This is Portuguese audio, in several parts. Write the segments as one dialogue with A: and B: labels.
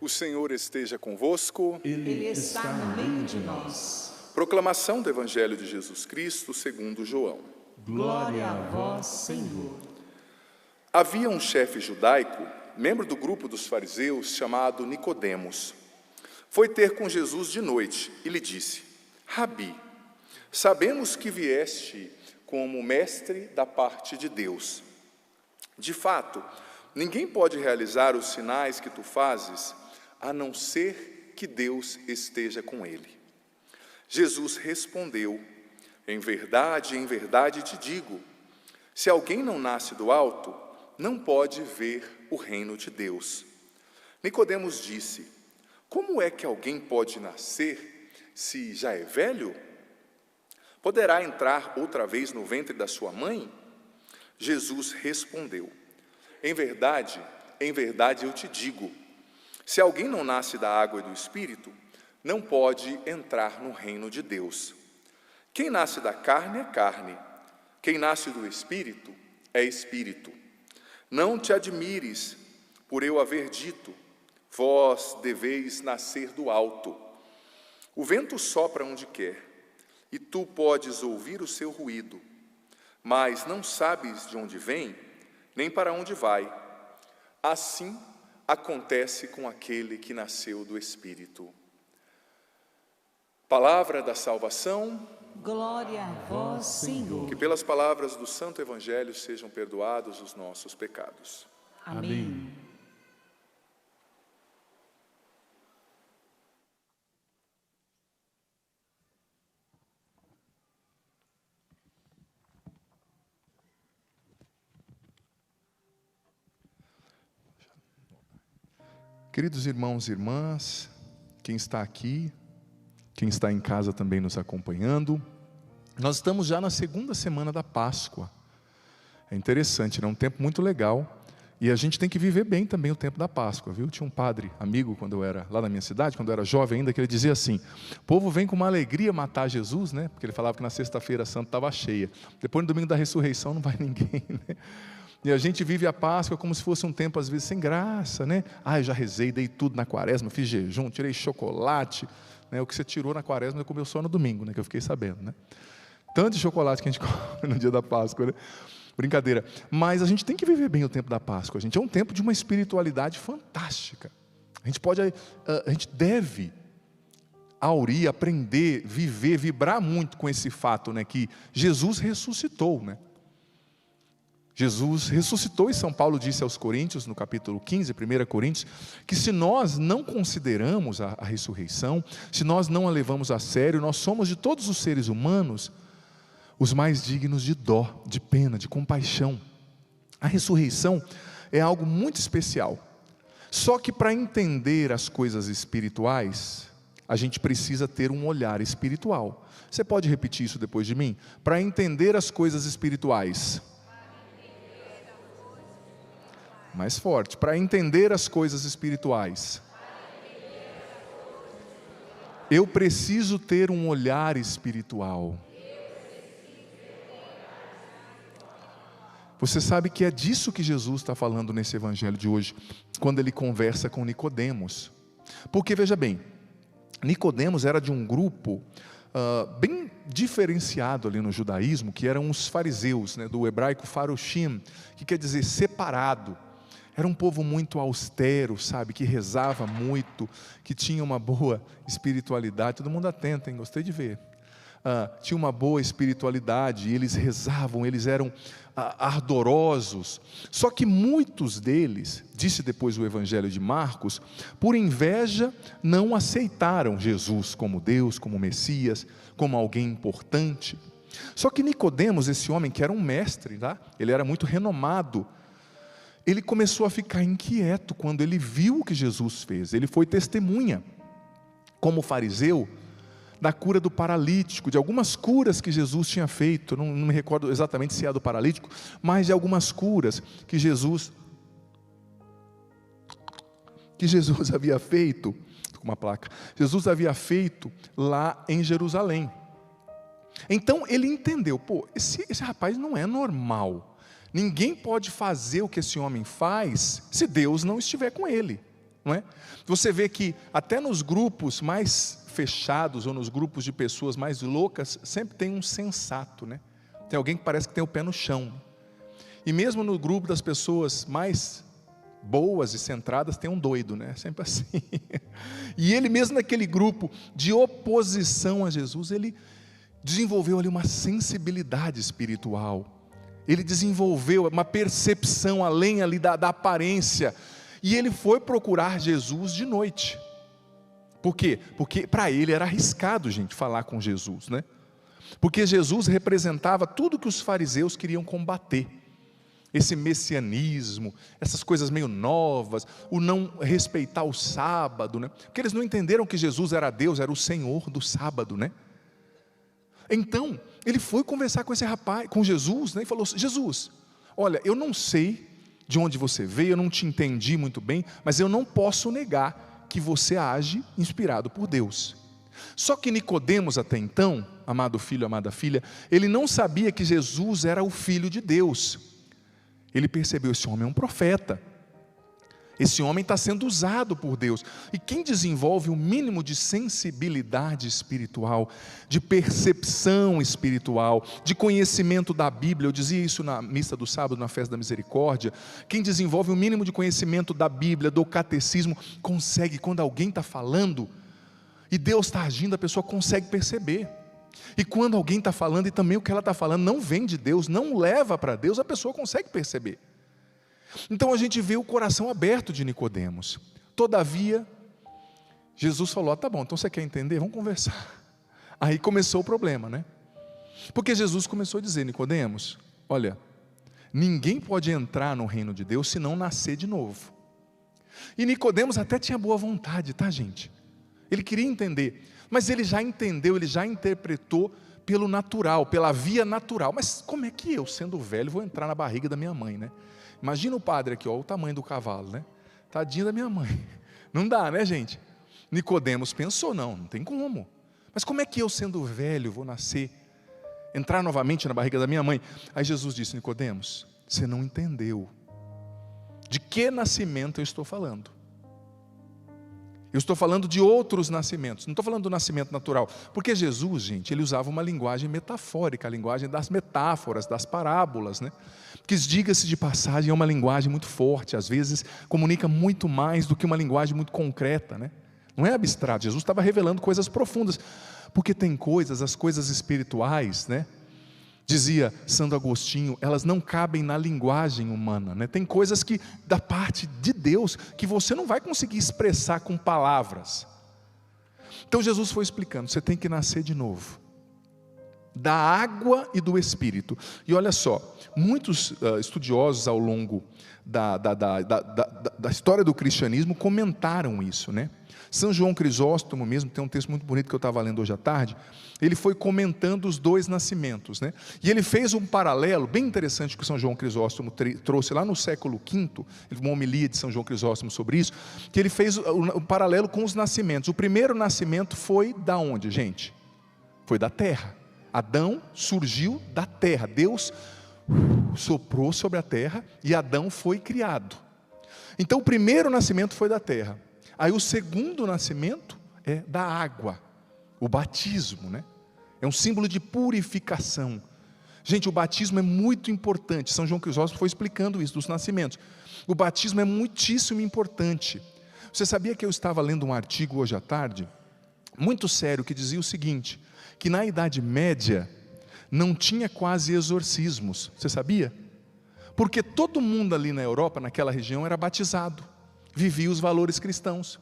A: O Senhor esteja convosco.
B: Ele está no meio de nós.
A: Proclamação do Evangelho de Jesus Cristo segundo João.
B: Glória a vós, Senhor.
A: Havia um chefe judaico, membro do grupo dos fariseus, chamado Nicodemos. Foi ter com Jesus de noite e lhe disse: Rabi, sabemos que vieste como mestre da parte de Deus. De fato, ninguém pode realizar os sinais que tu fazes, a não ser que Deus esteja com ele. Jesus respondeu: em verdade te digo, se alguém não nasce do alto, não pode ver o reino de Deus. Nicodemos disse: como é que alguém pode nascer se já é velho? Poderá entrar outra vez no ventre da sua mãe? Jesus respondeu: em verdade eu te digo, se alguém não nasce da água e do Espírito, não pode entrar no reino de Deus. Quem nasce da carne é carne, quem nasce do Espírito é Espírito. Não te admires por eu haver dito, vós deveis nascer do alto. O vento sopra onde quer, e tu podes ouvir o seu ruído, mas não sabes de onde vem, nem para onde vai. Assim acontece com aquele que nasceu do Espírito. Palavra da salvação.
B: Glória a vós, Senhor.
A: Que pelas palavras do Santo Evangelho sejam perdoados os nossos pecados.
B: Amém.
C: Queridos irmãos e irmãs, quem está aqui, quem está em casa também nos acompanhando, nós estamos já na segunda semana da Páscoa. É interessante, é um tempo muito legal, e a gente tem que viver bem também o tempo da Páscoa, viu? Tinha um padre amigo, quando eu era lá na minha cidade, quando eu era jovem ainda, que ele dizia assim: o povo vem com uma alegria matar Jesus, né? Porque ele falava que na sexta-feira santa estava cheia, depois no domingo da ressurreição não vai ninguém, né? E a gente vive a Páscoa como se fosse um tempo às vezes sem graça, né? Eu já rezei, dei tudo na quaresma, fiz jejum, tirei chocolate, né? O que você tirou na quaresma, eu comeu só no domingo, né? Que eu fiquei sabendo, né? Tanto de chocolate que a gente come no dia da Páscoa, né? Brincadeira. Mas a gente tem que viver bem o tempo da Páscoa, gente. É um tempo de uma espiritualidade fantástica. A gente deve aurir, aprender, viver, vibrar muito com esse fato, né? Que Jesus ressuscitou, né? Jesus ressuscitou, e São Paulo disse aos Coríntios, no capítulo 15, 1 Coríntios, que se nós não consideramos a ressurreição, se nós não a levamos a sério, nós somos de todos os seres humanos os mais dignos de dó, de pena, de compaixão. A ressurreição é algo muito especial. Só que para entender as coisas espirituais, a gente precisa ter um olhar espiritual. Você pode repetir isso depois de mim? Para entender as coisas espirituais. Mais forte. Para entender as coisas espirituais, eu preciso ter um olhar espiritual. Você sabe que é disso que Jesus está falando nesse evangelho de hoje, quando ele conversa com Nicodemos. Porque veja bem, Nicodemos era de um grupo bem diferenciado ali no judaísmo, que eram os fariseus, né, do hebraico faroshim, que quer dizer separado. Era um povo muito austero, sabe, que rezava muito, que tinha uma boa espiritualidade. Todo mundo atento, hein? Gostei de ver. Tinha uma boa espiritualidade, eles rezavam, eles eram ardorosos. Só que muitos deles, disse depois o Evangelho de Marcos, por inveja não aceitaram Jesus como Deus, como Messias, como alguém importante. Só que Nicodemos, esse homem que era um mestre, tá? Ele era muito renomado, ele começou a ficar inquieto quando ele viu o que Jesus fez. Ele foi testemunha, como fariseu, da cura do paralítico, de algumas curas que Jesus tinha feito. Não me recordo exatamente se é a do paralítico, mas de algumas curas que Jesus havia feito, com uma placa, Jesus havia feito lá em Jerusalém. Então ele entendeu, esse rapaz não é normal. Ninguém pode fazer o que esse homem faz se Deus não estiver com ele. não é? Você vê que até nos grupos mais fechados ou nos grupos de pessoas mais loucas, sempre tem um sensato, né? Tem alguém que parece que tem o pé no chão. E mesmo no grupo das pessoas mais boas e centradas, tem um doido, né? Sempre assim. E ele mesmo naquele grupo de oposição a Jesus, ele desenvolveu ali uma sensibilidade espiritual. Ele desenvolveu uma percepção além ali da aparência. E ele foi procurar Jesus de noite. Por quê? Porque para ele era arriscado, gente, falar com Jesus, né? Porque Jesus representava tudo que os fariseus queriam combater. Esse messianismo, essas coisas meio novas, o não respeitar o sábado, né? Porque eles não entenderam que Jesus era Deus, era o Senhor do sábado, né? Então, ele foi conversar com esse rapaz, com Jesus, né? E falou: Jesus, olha, eu não sei de onde você veio, eu não te entendi muito bem, mas eu não posso negar que você age inspirado por Deus. Só que Nicodemos até então, amado filho, amada filha, ele não sabia que Jesus era o Filho de Deus. Ele percebeu: esse homem é um profeta, esse homem está sendo usado por Deus. E quem desenvolve o mínimo de sensibilidade espiritual, de percepção espiritual, de conhecimento da Bíblia, eu dizia isso na missa do sábado, na festa da misericórdia, quem desenvolve o mínimo de conhecimento da Bíblia, do catecismo, consegue, quando alguém está falando e Deus está agindo, a pessoa consegue perceber. E quando alguém está falando e também o que ela está falando não vem de Deus, não leva para Deus, a pessoa consegue perceber. Então a gente vê o coração aberto de Nicodemos. Todavia, Jesus falou: tá bom, então você quer entender? Vamos conversar. Aí começou o problema, né? Porque Jesus começou a dizer: Nicodemos, olha, ninguém pode entrar no reino de Deus se não nascer de novo. E Nicodemos até tinha boa vontade, tá, gente? Ele queria entender, mas ele já entendeu, ele já interpretou pelo natural, pela via natural. Mas como é que eu, sendo velho, vou entrar na barriga da minha mãe, né? Imagina o padre aqui, ó, o tamanho do cavalo, né? Tadinho da minha mãe. Não dá, né, gente? Nicodemos pensou: não tem como. Mas como é que eu, sendo velho, vou nascer, entrar novamente na barriga da minha mãe? Aí Jesus disse: Nicodemos, você não entendeu de que nascimento eu estou falando. Eu estou falando de outros nascimentos, não estou falando do nascimento natural. Porque Jesus, gente, ele usava uma linguagem metafórica, a linguagem das metáforas, das parábolas, né? Que, diga-se de passagem, é uma linguagem muito forte, às vezes comunica muito mais do que uma linguagem muito concreta, né? Não é abstrato, Jesus estava revelando coisas profundas. Porque tem coisas, as coisas espirituais, né? Dizia Santo Agostinho, elas não cabem na linguagem humana, né? Tem coisas que, da parte de Deus, que você não vai conseguir expressar com palavras. Então Jesus foi explicando: você tem que nascer de novo, da água e do Espírito. E olha só, muitos estudiosos ao longo da história do cristianismo comentaram isso, né? São João Crisóstomo mesmo, tem um texto muito bonito que eu estava lendo hoje à tarde. Ele foi comentando os dois nascimentos, né? E ele fez um paralelo bem interessante que São João Crisóstomo trouxe lá no século V, uma homilia de São João Crisóstomo sobre isso, que ele fez um paralelo com os nascimentos. O primeiro nascimento foi da onde, gente? Foi da terra. Adão surgiu da terra, Deus soprou sobre a terra e Adão foi criado. Então o primeiro nascimento foi da terra. Aí o segundo nascimento é da água, o batismo, né? É um símbolo de purificação. Gente, o batismo é muito importante. São João Crisóstomo foi explicando isso, dos nascimentos. O batismo é muitíssimo importante. Você sabia que eu estava lendo um artigo hoje à tarde, muito sério, que dizia o seguinte, que na Idade Média não tinha quase exorcismos. Você sabia? Porque todo mundo ali na Europa, naquela região, era batizado, vivia os valores cristãos.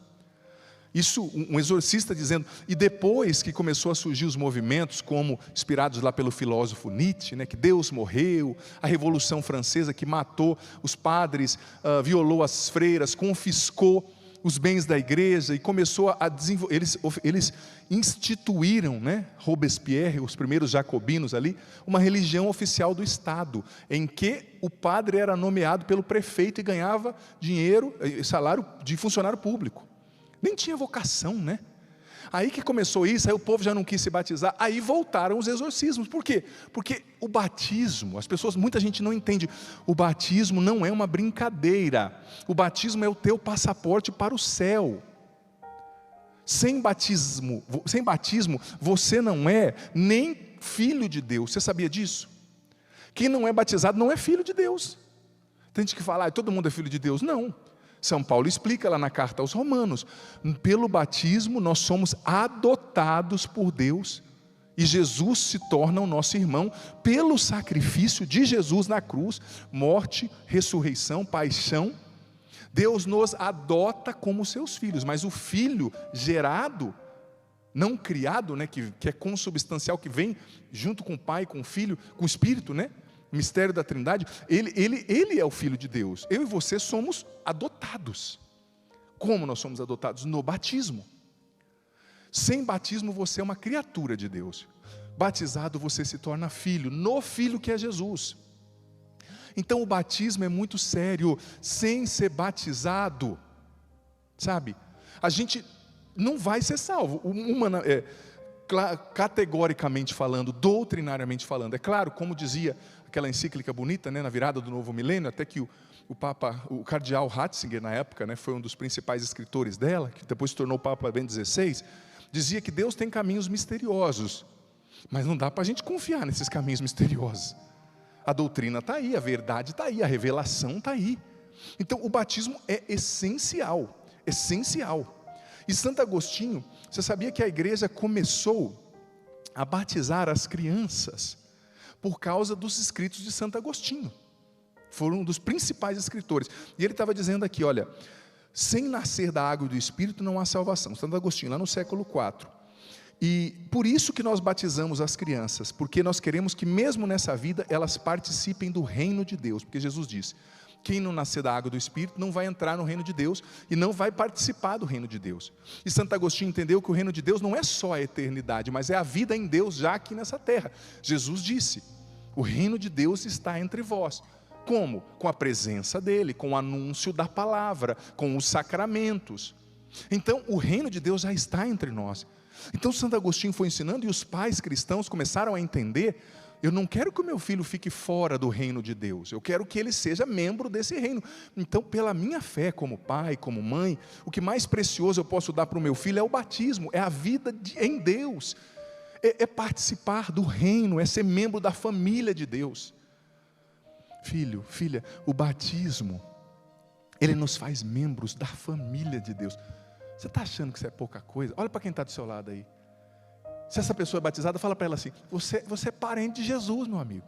C: Isso, um exorcista dizendo. E depois que começou a surgir os movimentos, como inspirados lá pelo filósofo Nietzsche, né, que Deus morreu, a Revolução Francesa que matou os padres, violou as freiras, confiscou os bens da igreja e começou a desenvolver. Eles instituíram, né, Robespierre, os primeiros jacobinos ali, uma religião oficial do Estado, em que o padre era nomeado pelo prefeito e ganhava dinheiro, salário de funcionário público. Nem tinha vocação, né? Aí que começou isso, aí o povo já não quis se batizar, aí voltaram os exorcismos. Por quê? Porque o batismo, muita gente não entende, o batismo não é uma brincadeira, o batismo é o teu passaporte para o céu. Sem batismo, você não é nem filho de Deus. Você sabia disso? Quem não é batizado não é filho de Deus. Tem gente que fala, todo mundo é filho de Deus. Não. São Paulo explica lá na carta aos Romanos, pelo batismo nós somos adotados por Deus, e Jesus se torna o nosso irmão, pelo sacrifício de Jesus na cruz, morte, ressurreição, paixão, Deus nos adota como seus filhos, mas o filho gerado, não criado, né, que é consubstancial, que vem junto com o pai, com o filho, com o espírito, né? Mistério da Trindade, ele é o Filho de Deus. Eu e você somos adotados. Como nós somos adotados? No batismo. Sem batismo você é uma criatura de Deus. Batizado você se torna filho, no Filho que é Jesus. Então o batismo é muito sério. Sem ser batizado, sabe, a gente não vai ser salvo. Categoricamente falando, doutrinariamente falando. É claro, como dizia aquela encíclica bonita, né, na virada do novo milênio, até que o cardeal Ratzinger, na época, né, foi um dos principais escritores dela, que depois se tornou Papa Bento XVI, dizia que Deus tem caminhos misteriosos, mas não dá para a gente confiar nesses caminhos misteriosos. A doutrina está aí, a verdade está aí, a revelação está aí. Então o batismo é essencial, essencial. E Santo Agostinho, você sabia que a igreja começou a batizar as crianças por causa dos escritos de Santo Agostinho? Foram um dos principais escritores. E ele estava dizendo aqui, olha, sem nascer da água e do Espírito não há salvação. Santo Agostinho, lá no século IV. E por isso que nós batizamos as crianças, porque nós queremos que mesmo nessa vida elas participem do reino de Deus. Porque Jesus disse, quem não nascer da água do Espírito não vai entrar no reino de Deus e não vai participar do reino de Deus. E Santo Agostinho entendeu que o reino de Deus não é só a eternidade, mas é a vida em Deus já aqui nessa terra. Jesus disse, o reino de Deus está entre vós. Como? Com a presença dele, com o anúncio da palavra, com os sacramentos. Então o reino de Deus já está entre nós. Então Santo Agostinho foi ensinando e os pais cristãos começaram a entender, eu não quero que o meu filho fique fora do reino de Deus, eu quero que ele seja membro desse reino. Então, pela minha fé como pai, como mãe, o que mais precioso eu posso dar para o meu filho é o batismo, é a vida em Deus, é participar do reino, é ser membro da família de Deus. Filho, filha, o batismo, ele nos faz membros da família de Deus. Você está achando que isso é pouca coisa? Olha para quem está do seu lado aí. Se essa pessoa é batizada, fala para ela assim, você é parente de Jesus, meu amigo.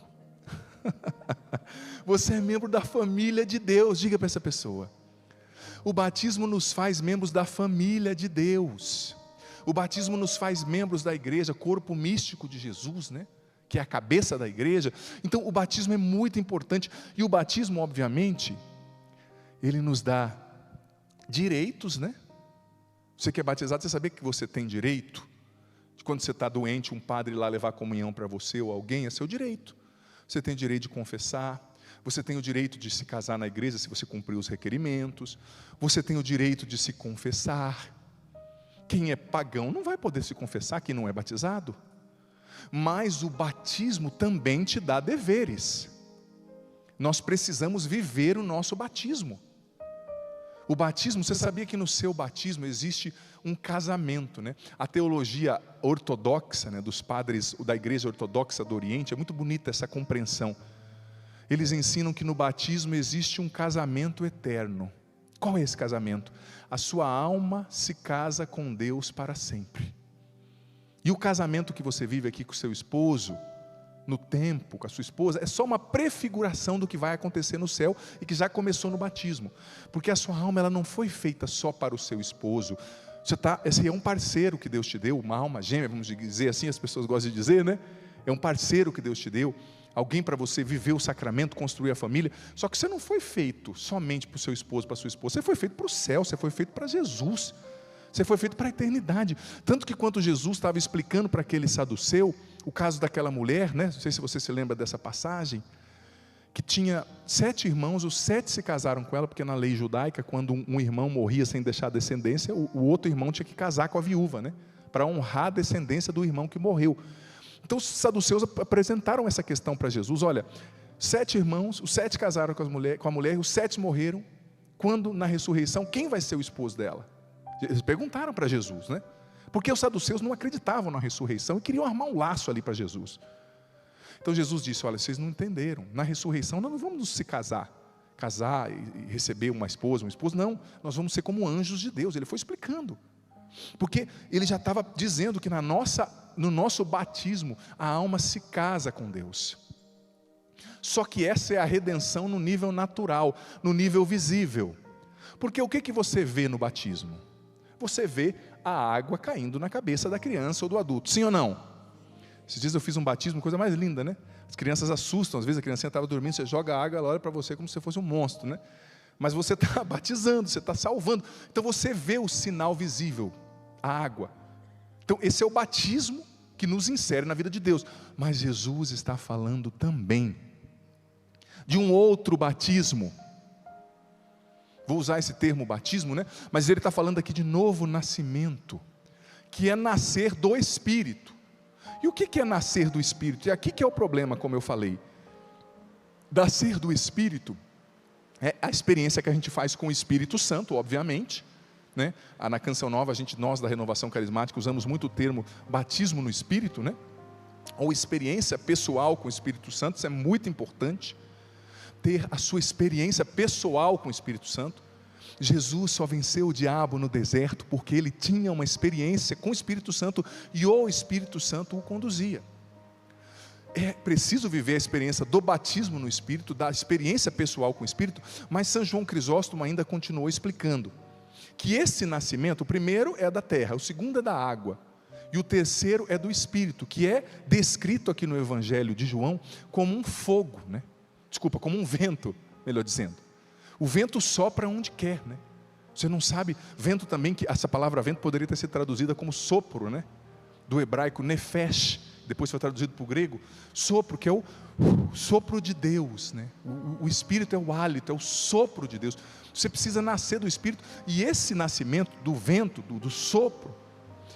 C: Você é membro da família de Deus. Diga para essa pessoa. O batismo nos faz membros da família de Deus. O batismo nos faz membros da igreja, corpo místico de Jesus, né? Que é a cabeça da igreja. Então o batismo é muito importante. E o batismo, obviamente, ele nos dá direitos, né? Você que é batizado, você sabia que você tem direito? De quando você está doente, um padre ir lá levar comunhão para você ou alguém, é seu direito. Você tem o direito de confessar, você tem o direito de se casar na igreja se você cumprir os requerimentos, você tem o direito de se confessar. Quem é pagão não vai poder se confessar, quem não é batizado. Mas o batismo também te dá deveres. Nós precisamos viver o nosso batismo. O batismo, você sabia que no seu batismo existe um casamento, né? A teologia ortodoxa, né, dos padres da igreja ortodoxa do Oriente, é muito bonita essa compreensão. Eles ensinam que no batismo existe um casamento eterno. Qual é esse casamento? A sua alma se casa com Deus para sempre. E o casamento que você vive aqui com o seu esposo, no tempo, com a sua esposa, é só uma prefiguração do que vai acontecer no céu e que já começou no batismo. Porque a sua alma, ela não foi feita só para o seu esposo. Esse é um parceiro que Deus te deu, uma alma gêmea, vamos dizer assim, as pessoas gostam de dizer, né? É um parceiro que Deus te deu, alguém para você viver o sacramento, construir a família. Só que você não foi feito somente para o seu esposo, para a sua esposa, você foi feito para o céu, você foi feito para Jesus. Você foi feito para a eternidade. Tanto que quando Jesus estava explicando para aquele saduceu o caso daquela mulher, né? Não sei se você se lembra dessa passagem, que tinha 7 irmãos, os 7 se casaram com ela, porque na lei judaica, quando um irmão morria sem deixar descendência, o outro irmão tinha que casar com a viúva, né? para honrar a descendência do irmão que morreu. Então os saduceus apresentaram essa questão para Jesus: olha, 7 irmãos, os 7 casaram com a mulher e os 7 morreram. Quando na ressurreição, quem vai ser o esposo dela? Eles perguntaram para Jesus, né? Porque os saduceus não acreditavam na ressurreição e queriam armar um laço ali para Jesus. Então Jesus disse: olha, vocês não entenderam, na ressurreição nós não vamos se casar e receber uma esposa, um esposo, não, nós vamos ser como anjos de Deus. Ele foi explicando, porque ele já estava dizendo que no nosso batismo a alma se casa com Deus. Só que essa é a redenção no nível natural, no nível visível. Porque o que você vê no batismo? Você vê a água caindo na cabeça da criança ou do adulto, sim ou não? Esses dias eu fiz um batismo, coisa mais linda, né? As crianças assustam, às vezes a criancinha estava dormindo, você joga a água, ela olha para você como se você fosse um monstro, né? Mas você está batizando, você está salvando. Então você vê o sinal visível, a água. Então esse é o batismo que nos insere na vida de Deus. Mas Jesus está falando também de um outro batismo. Vou usar esse termo batismo, né? Mas ele está falando aqui de novo nascimento, que é nascer do Espírito. E o que é nascer do Espírito? E aqui que é o problema, como eu falei. Nascer do Espírito é a experiência que a gente faz com o Espírito Santo, obviamente, né? Na Canção Nova, nós da Renovação Carismática usamos muito o termo batismo no Espírito, né? Ou experiência pessoal com o Espírito Santo. Isso é muito importante, ter a sua experiência pessoal com o Espírito Santo. Jesus só venceu o diabo no deserto porque ele tinha uma experiência com o Espírito Santo e o Espírito Santo o conduzia. É preciso viver a experiência do batismo no Espírito, da experiência pessoal com o Espírito, mas São João Crisóstomo ainda continuou explicando que esse nascimento, o primeiro é da terra, o segundo é da água, e o terceiro é do Espírito, que é descrito aqui no Evangelho de João como um fogo, né? Desculpa, como um vento, melhor dizendo. O vento sopra onde quer, né? Você não sabe, vento também, que essa palavra vento poderia ter sido traduzida como sopro, né? Do hebraico nefesh, depois foi traduzido para o grego, sopro, que é o sopro de Deus, né? O Espírito é o hálito, é o sopro de Deus. Você precisa nascer do Espírito, e esse nascimento do vento, do sopro,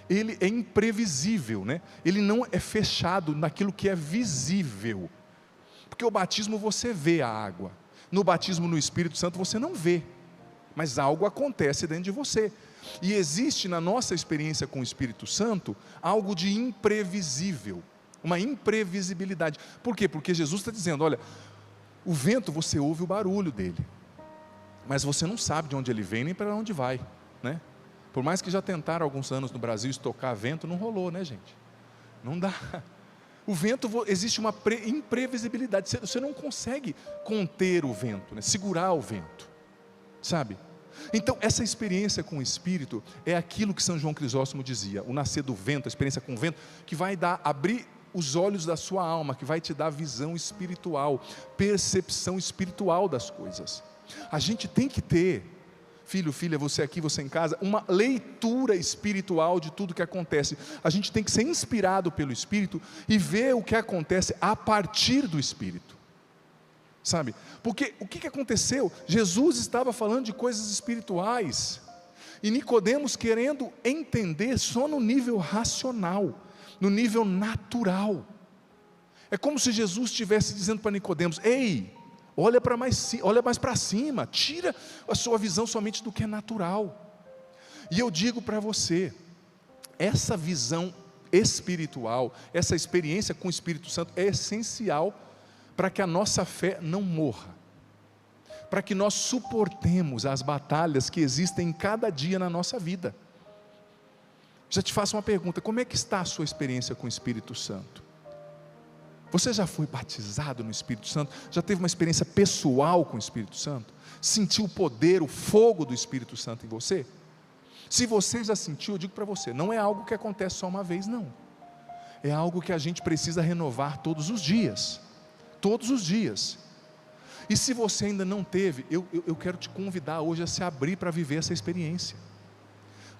C: ele é imprevisível, né? Ele não é fechado naquilo que é visível. Porque o batismo você vê a água, no batismo no Espírito Santo você não vê, mas algo acontece dentro de você. E existe na nossa experiência com o Espírito Santo algo de imprevisível, uma imprevisibilidade. Por quê? Porque Jesus está dizendo: olha, o vento você ouve o barulho dele, mas você não sabe de onde ele vem nem para onde vai, né? Por mais que já tentaram alguns anos no Brasil estocar vento, não rolou, né, gente? Não dá. O vento, existe uma imprevisibilidade, você não consegue conter o vento, né? Segurar o vento, sabe? Então essa experiência com o Espírito é aquilo que São João Crisóstomo dizia, o nascer do vento, a experiência com o vento, que vai abrir os olhos da sua alma, que vai te dar visão espiritual, percepção espiritual das coisas. A gente tem que ter, filho, filha, você aqui, você em casa, uma leitura espiritual de tudo que acontece. A gente tem que ser inspirado pelo Espírito e ver o que acontece a partir do Espírito, sabe? Porque o que aconteceu? Jesus estava falando de coisas espirituais e Nicodemos querendo entender só no nível racional, no nível natural. É como se Jesus estivesse dizendo para Nicodemos: ei, olha mais para cima, tira a sua visão somente do que é natural. E eu digo para você, essa visão espiritual, essa experiência com o Espírito Santo é essencial para que a nossa fé não morra, para que nós suportemos as batalhas que existem em cada dia na nossa vida. Já te faço uma pergunta: como é que está a sua experiência com o Espírito Santo? Você já foi batizado no Espírito Santo? Já teve uma experiência pessoal com o Espírito Santo? Sentiu o poder, o fogo do Espírito Santo em você? Se você já sentiu, eu digo para você, não é algo que acontece só uma vez, não. É algo que a gente precisa renovar todos os dias. Todos os dias. E se você ainda não teve, eu quero te convidar hoje a se abrir para viver essa experiência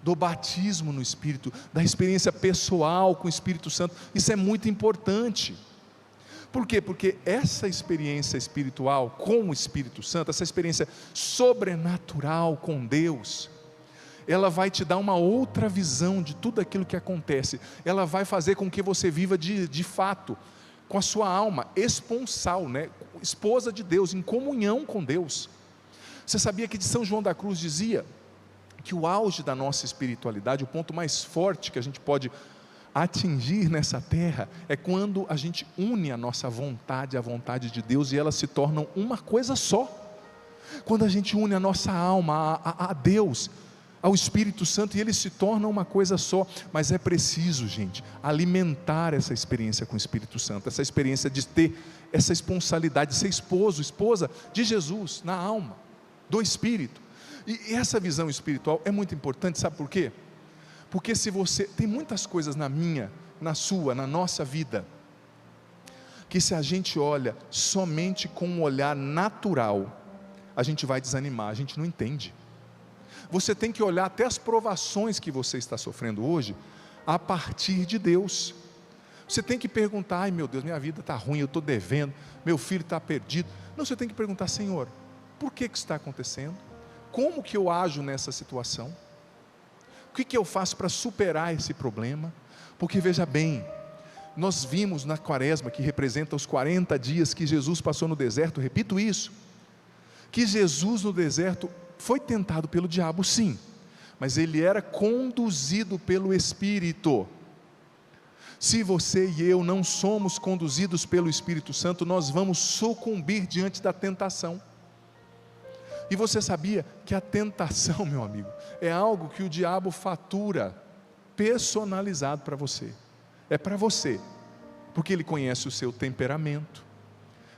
C: do batismo no Espírito, da experiência pessoal com o Espírito Santo. Isso é muito importante. Por quê? Porque essa experiência espiritual com o Espírito Santo, essa experiência sobrenatural com Deus, ela vai te dar uma outra visão de tudo aquilo que acontece, ela vai fazer com que você viva de fato, com a sua alma esponsal, né? Esposa de Deus, em comunhão com Deus. Você sabia que de São João da Cruz dizia que o auge da nossa espiritualidade, o ponto mais forte que a gente pode atingir nessa terra, é quando a gente une a nossa vontade à vontade de Deus, e elas se tornam uma coisa só. Quando a gente une a nossa alma a Deus, ao Espírito Santo, e eles se tornam uma coisa só. Mas é preciso, gente, alimentar essa experiência com o Espírito Santo, essa experiência de ter essa esponsalidade, de ser esposo, esposa de Jesus, na alma, do Espírito. E essa visão espiritual é muito importante, sabe por quê? Porque se você, tem muitas coisas na minha, na sua, na nossa vida, que se a gente olha somente com um olhar natural, a gente vai desanimar, a gente não entende. Você tem que olhar até as provações que você está sofrendo hoje, a partir de Deus. Você tem que perguntar: ai meu Deus, minha vida está ruim, eu estou devendo, meu filho está perdido. Não, você tem que perguntar: Senhor, por que está acontecendo? Como que eu ajo nessa situação? O que eu faço para superar esse problema? Porque veja bem, nós vimos na quaresma, que representa os 40 dias que Jesus passou no deserto, repito isso, que Jesus no deserto foi tentado pelo diabo, sim, mas ele era conduzido pelo Espírito. Se você e eu não somos conduzidos pelo Espírito Santo, nós vamos sucumbir diante da tentação. E você sabia que a tentação, meu amigo, é algo que o diabo fatura, personalizado para você. É para você, porque ele conhece o seu temperamento.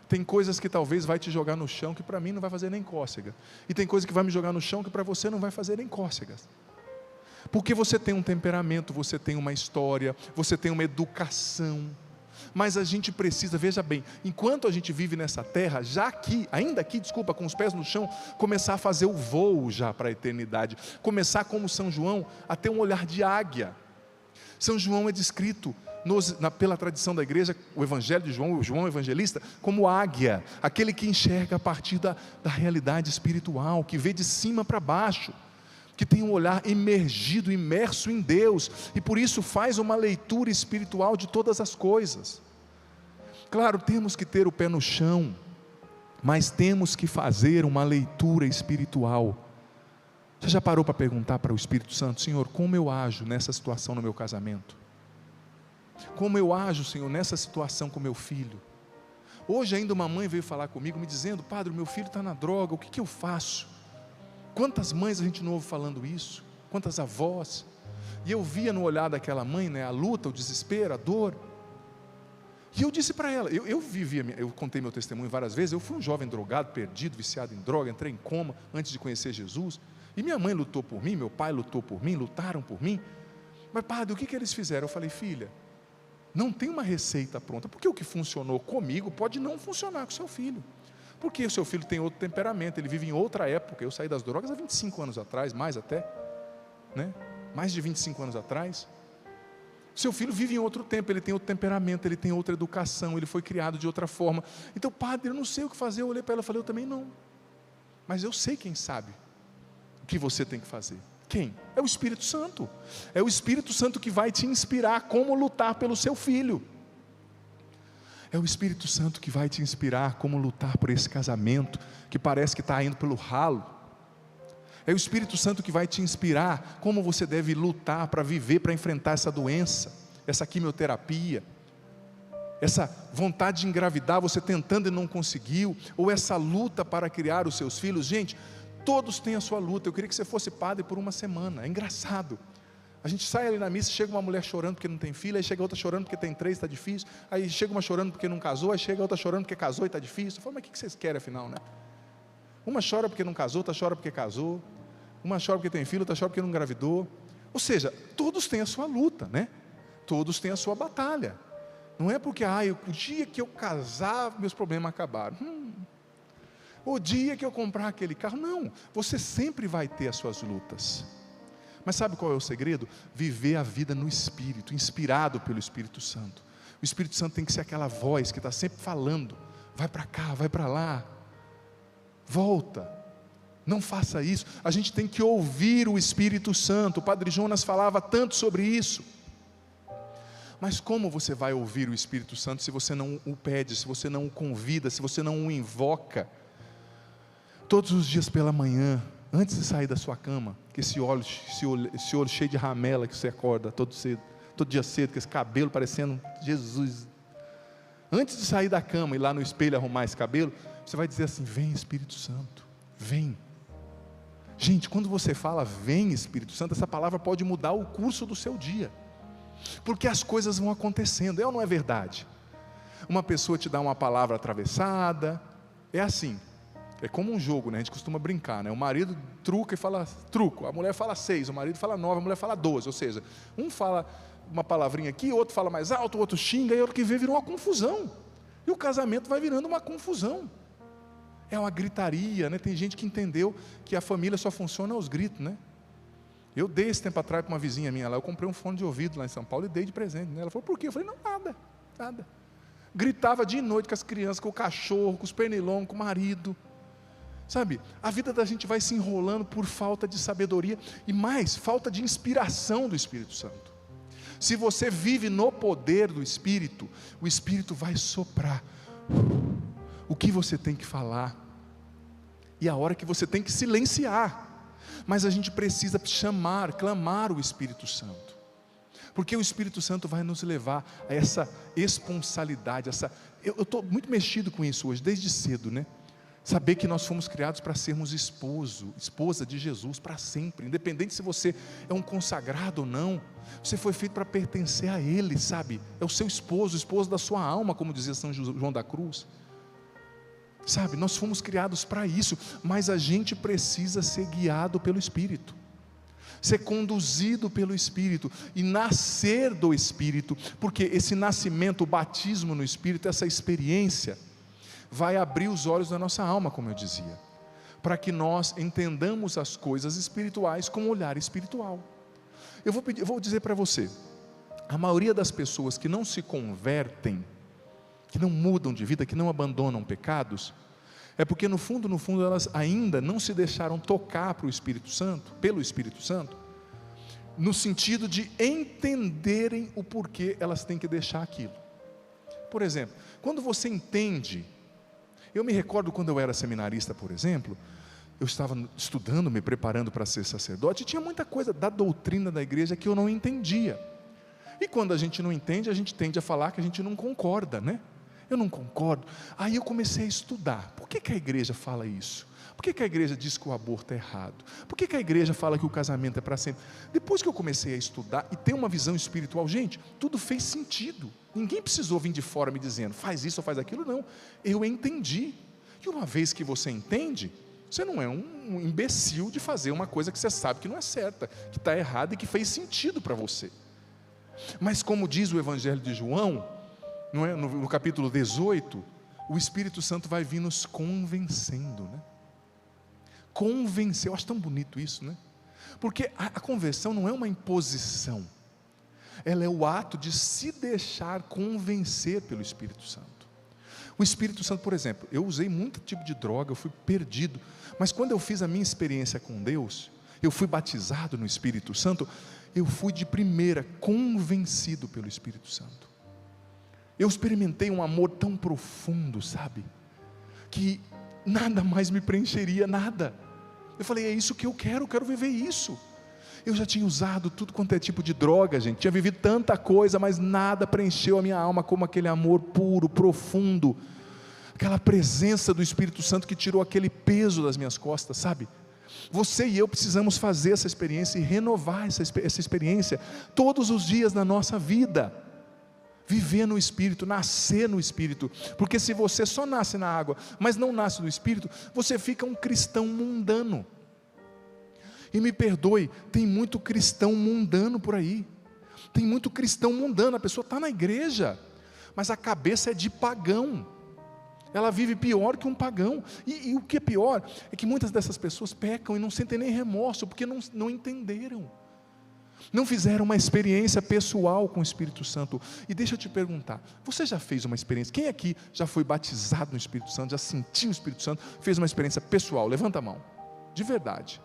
C: Tem coisas que talvez vai te jogar no chão, que para mim não vai fazer nem cócega. E tem coisas que vai me jogar no chão, que para você não vai fazer nem cócegas. Porque você tem um temperamento, você tem uma história, você tem uma educação. Mas a gente precisa, veja bem, enquanto a gente vive nessa terra, já aqui, ainda aqui, desculpa, com os pés no chão, começar a fazer o voo já para a eternidade. Começar como São João, a ter um olhar de águia. São João é descrito pela tradição da igreja, o evangelho de João, o João evangelista, como águia, aquele que enxerga a partir da realidade espiritual, que vê de cima para baixo, que tem um olhar imergido, imerso em Deus, e por isso faz uma leitura espiritual de todas as coisas. Claro, temos que ter o pé no chão, mas temos que fazer uma leitura espiritual. Você já parou para perguntar para o Espírito Santo: Senhor, como eu ajo nessa situação no meu casamento? Como eu ajo, Senhor, nessa situação com meu filho? Hoje ainda uma mãe veio falar comigo, me dizendo: Padre, meu filho está na droga, o que eu faço? Quantas mães a gente não ouve falando isso? Quantas avós? E eu via no olhar daquela mãe, né, a luta, o desespero, a dor. E eu disse para ela, eu contei meu testemunho várias vezes, eu fui um jovem drogado, perdido, viciado em droga, entrei em coma antes de conhecer Jesus, e minha mãe lutou por mim, meu pai lutou por mim, lutaram por mim. Mas Padre, o que eles fizeram? Eu falei: filha, não tem uma receita pronta, porque o que funcionou comigo pode não funcionar com seu filho, porque o seu filho tem outro temperamento, ele vive em outra época. Eu saí das drogas há 25 anos atrás, mais até, né? Mais de 25 anos atrás. Seu filho vive em outro tempo, ele tem outro temperamento, ele tem outra educação, ele foi criado de outra forma. Então, Padre, eu não sei o que fazer. Eu olhei para ela e falei: eu também não, mas eu sei quem sabe o que você tem que fazer. Quem? É o Espírito Santo. É o Espírito Santo que vai te inspirar como lutar pelo seu filho. É o Espírito Santo que vai te inspirar como lutar por esse casamento que parece que está indo pelo ralo. É o Espírito Santo que vai te inspirar como você deve lutar para viver, para enfrentar essa doença, essa quimioterapia, essa vontade de engravidar, você tentando e não conseguiu, ou essa luta para criar os seus filhos. Gente, todos têm a sua luta. Eu queria que você fosse padre por uma semana. É engraçado. A gente sai ali na missa, chega uma mulher chorando porque não tem filho, aí chega outra chorando porque tem 3, está difícil, aí chega uma chorando porque não casou, aí chega outra chorando porque casou e está difícil. Eu falo: mas o que vocês querem afinal, né? Uma chora porque não casou, outra chora porque casou, uma chora porque tem filho, outra chora porque não engravidou. Ou seja, todos têm a sua luta, né? Todos têm a sua batalha. Não é porque, o dia que eu casar, meus problemas acabaram. O dia que eu comprar aquele carro, não. Você sempre vai ter as suas lutas. Mas sabe qual é o segredo? Viver a vida no Espírito, inspirado pelo Espírito Santo. O Espírito Santo tem que ser aquela voz que está sempre falando: vai para cá, vai para lá, volta, Não faça isso. A gente tem que ouvir o Espírito Santo. O Padre Jonas falava tanto sobre isso. Mas como você vai ouvir o Espírito Santo se você não o pede, se você não o convida, se você não o invoca? Todos os dias pela manhã, antes de sair da sua cama, que esse olho cheio de ramela que você acorda todo dia cedo, com esse cabelo parecendo Jesus. Antes de sair da cama e ir lá no espelho arrumar esse cabelo, você vai dizer assim: vem Espírito Santo, vem. Gente, quando você fala vem Espírito Santo, essa palavra pode mudar o curso do seu dia, porque as coisas vão acontecendo. É ou não é verdade? Uma pessoa te dá uma palavra atravessada, é assim, é como um jogo, né? A gente costuma brincar, né? O marido truca e fala truco, a mulher fala 6, o marido fala 9, a mulher fala 12, ou seja, um fala uma palavrinha aqui, outro fala mais alto, o outro xinga, e o outro que vê virou uma confusão, e o casamento vai virando uma confusão. É uma gritaria, né? Tem gente que entendeu que a família só funciona aos gritos, né? Eu dei esse tempo atrás para uma vizinha minha lá, eu comprei um fone de ouvido lá em São Paulo e dei de presente, né? Ela falou: por quê? Eu falei: não, nada. Gritava de noite com as crianças, com o cachorro, com os pernilongos, com o marido. Sabe, a vida da gente vai se enrolando por falta de sabedoria e mais, falta de inspiração do Espírito Santo. Se você vive no poder do Espírito, o Espírito vai soprar o que você tem que falar e a hora que você tem que silenciar. Mas a gente precisa clamar o Espírito Santo, porque o Espírito Santo vai nos levar a essa esponsalidade, eu estou muito mexido com isso hoje, desde cedo, né? Saber que nós fomos criados para sermos esposa de Jesus para sempre, independente se você é um consagrado ou não, você foi feito para pertencer a Ele, sabe? É o seu esposo, o esposo da sua alma, como dizia São João da Cruz. Sabe, nós fomos criados para isso, mas a gente precisa ser guiado pelo Espírito, ser conduzido pelo Espírito e nascer do Espírito, porque esse nascimento, o batismo no Espírito, essa experiência vai abrir os olhos da nossa alma, como eu dizia, para que nós entendamos as coisas espirituais com um olhar espiritual. Eu vou dizer para você, a maioria das pessoas que não se convertem, que não mudam de vida, que não abandonam pecados, é porque no fundo elas ainda não se deixaram tocar pelo Espírito Santo, no sentido de entenderem o porquê elas têm que deixar aquilo. Por exemplo, quando você entende, eu me recordo quando eu era seminarista, por exemplo, eu estava estudando, me preparando para ser sacerdote, e tinha muita coisa da doutrina da igreja que eu não entendia, e quando a gente não entende, a gente tende a falar que a gente não concorda, né? Eu não concordo. Aí eu comecei a estudar, por que a igreja fala isso? Por que a igreja diz que o aborto é errado? Por que a igreja fala que o casamento é para sempre? Depois que eu comecei a estudar e ter uma visão espiritual, gente, tudo fez sentido. Ninguém precisou vir de fora me dizendo, faz isso ou faz aquilo, não. Eu entendi. E uma vez que você entende, você não é um imbecil de fazer uma coisa que você sabe que não é certa, que está errada e que fez sentido para você. Mas como diz o Evangelho de João, não é? No capítulo 18, o Espírito Santo vai vir nos convencendo, né? Convencer, eu acho tão bonito isso, né? Porque a conversão não é uma imposição, ela é o ato de se deixar convencer pelo Espírito Santo. O Espírito Santo, por exemplo, eu usei muito tipo de droga, eu fui perdido, mas quando eu fiz a minha experiência com Deus, eu fui batizado no Espírito Santo, eu fui de primeira convencido pelo Espírito Santo. Eu experimentei um amor tão profundo, sabe, que nada mais me preencheria, nada. Eu falei, é isso que eu quero viver isso. Eu já tinha usado tudo quanto é tipo de droga, gente, tinha vivido tanta coisa, mas nada preencheu a minha alma como aquele amor puro, profundo, aquela presença do Espírito Santo que tirou aquele peso das minhas costas, sabe? Você e eu precisamos fazer essa experiência e renovar essa experiência todos os dias na nossa vida. Viver no Espírito, nascer no Espírito, porque se você só nasce na água, mas não nasce no Espírito, você fica um cristão mundano. E me perdoe, tem muito cristão mundano por aí, tem muito cristão mundano, a pessoa está na igreja, mas a cabeça é de pagão, ela vive pior que um pagão, e o que é pior, é que muitas dessas pessoas pecam e não sentem nem remorso, porque não entenderam, não fizeram uma experiência pessoal com o Espírito Santo. E deixa eu te perguntar, você já fez uma experiência, quem aqui já foi batizado no Espírito Santo, já sentiu o Espírito Santo, fez uma experiência pessoal? Levanta a mão. de verdade.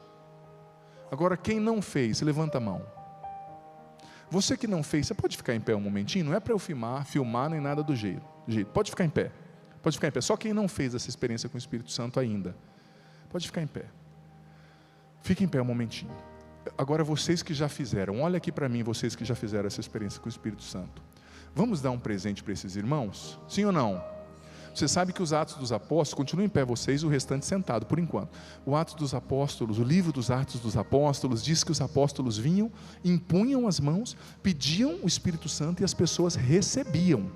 C: Agora, quem não fez, levanta a mão. Você que não fez, você pode ficar em pé um momentinho? Não é para eu filmar nem nada do jeito. Pode ficar em pé. Pode ficar em pé. Só quem não fez essa experiência com o Espírito Santo ainda. Pode ficar em pé. Fique em pé um momentinho. Agora vocês que já fizeram, olha aqui para mim, vocês que já fizeram essa experiência com o Espírito Santo. Vamos dar um presente para esses irmãos? Sim ou não? Você sabe que os Atos dos Apóstolos, continuem em pé vocês, o restante sentado, por enquanto. O Atos dos Apóstolos, o livro dos Atos dos Apóstolos, diz que os apóstolos vinham, impunham as mãos, pediam o Espírito Santo e as pessoas recebiam.